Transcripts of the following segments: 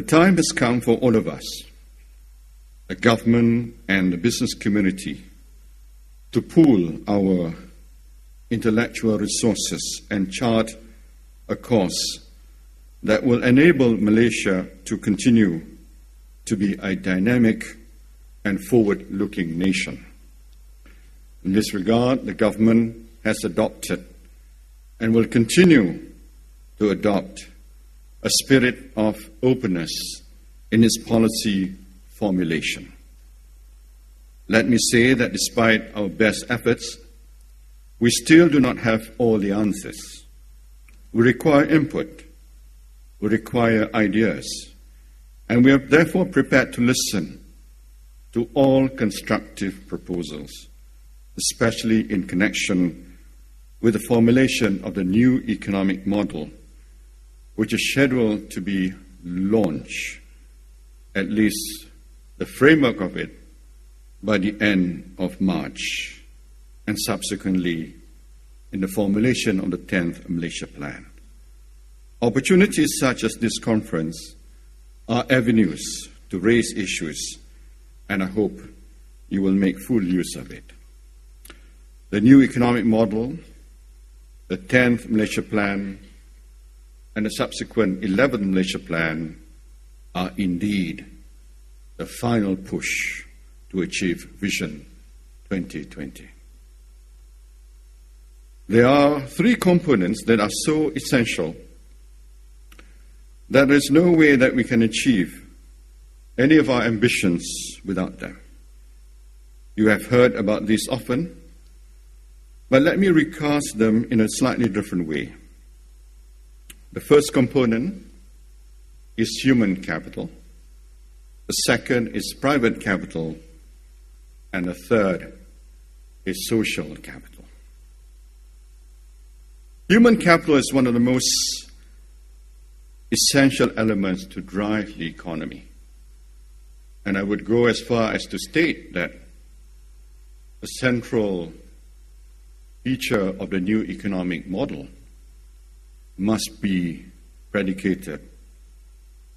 The time has come for all of us, the government and the business community, to pool our intellectual resources and chart a course that will enable Malaysia to continue to be a dynamic and forward-looking nation. In this regard, the government has adopted and will continue to adopt a spirit of openness in its policy formulation. Let me say that despite our best efforts, we still do not have all the answers. We require input, we require ideas, and we are therefore prepared to listen to all constructive proposals, especially in connection with the formulation of the new economic model, which is scheduled to be launched, at least the framework of it, by the end of March, and subsequently in the formulation of the 10th Malaysia Plan. Opportunities such as this conference are avenues to raise issues, and I hope you will make full use of it. The new economic model, the 10th Malaysia Plan, and the subsequent 11th Malaysia Plan are indeed the final push to achieve Vision 2020. There are three components that are so essential that there is no way that we can achieve any of our ambitions without them. You have heard about these often, but let me recast them in a slightly different way. The first component is human capital. The second is private capital. And the third is social capital. Human capital is one of the most essential elements to drive the economy. And I would go as far as to state that the central feature of the new economic model must be predicated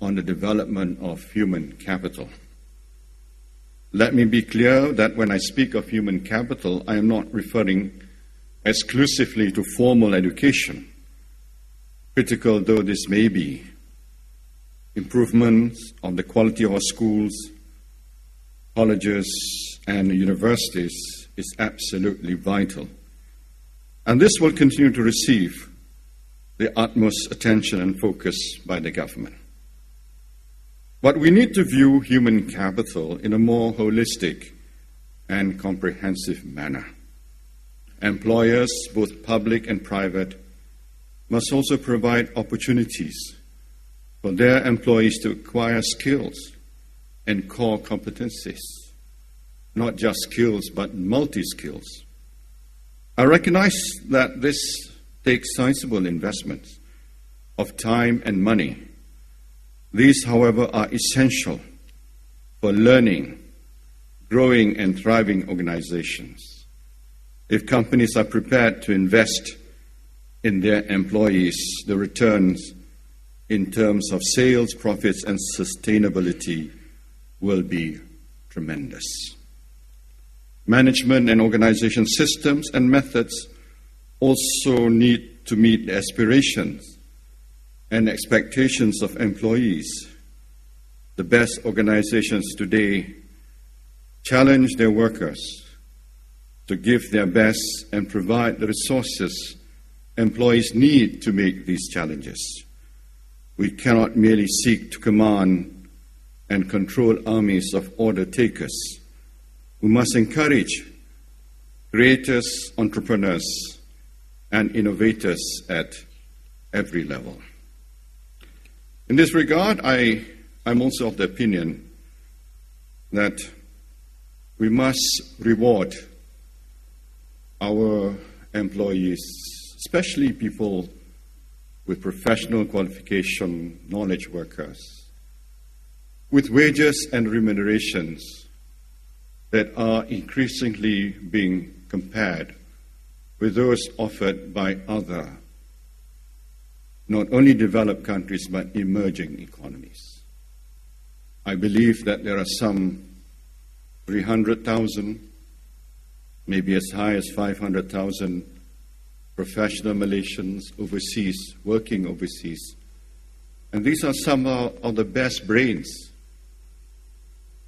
on the development of human capital. Let me be clear that when I speak of human capital, I am not referring exclusively to formal education, critical though this may be. Improvements of the quality of our schools, colleges, and universities is absolutely vital. And this will continue to receive the utmost attention and focus by the government. But we need to view human capital in a more holistic and comprehensive manner. Employers, both public and private, must also provide opportunities for their employees to acquire skills and core competencies, not just skills, but multi-skills. I recognize that this takes sizable investments of time and money. These, however, are essential for learning, growing, and thriving organizations. If companies are prepared to invest in their employees, the returns in terms of sales, profits, and sustainability will be tremendous. Management and organization systems and methods also need to meet the aspirations and expectations of employees. The best organizations today challenge their workers to give their best and provide the resources employees need to make these challenges. We cannot merely seek to command and control armies of order takers. We must encourage creators, entrepreneurs, and innovators at every level. In this regard, I'm also of the opinion that we must reward our employees, especially people with professional qualification, knowledge workers, with wages and remunerations that are increasingly being compared with those offered by other, not only developed countries, but emerging economies. I believe that there are some 300,000, maybe as high as 500,000 professional Malaysians overseas, working overseas. And these are some of the best brains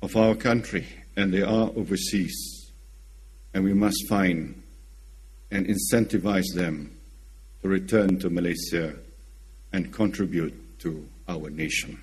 of our country, and they are overseas. And we must find and incentivize them to return to Malaysia and contribute to our nation.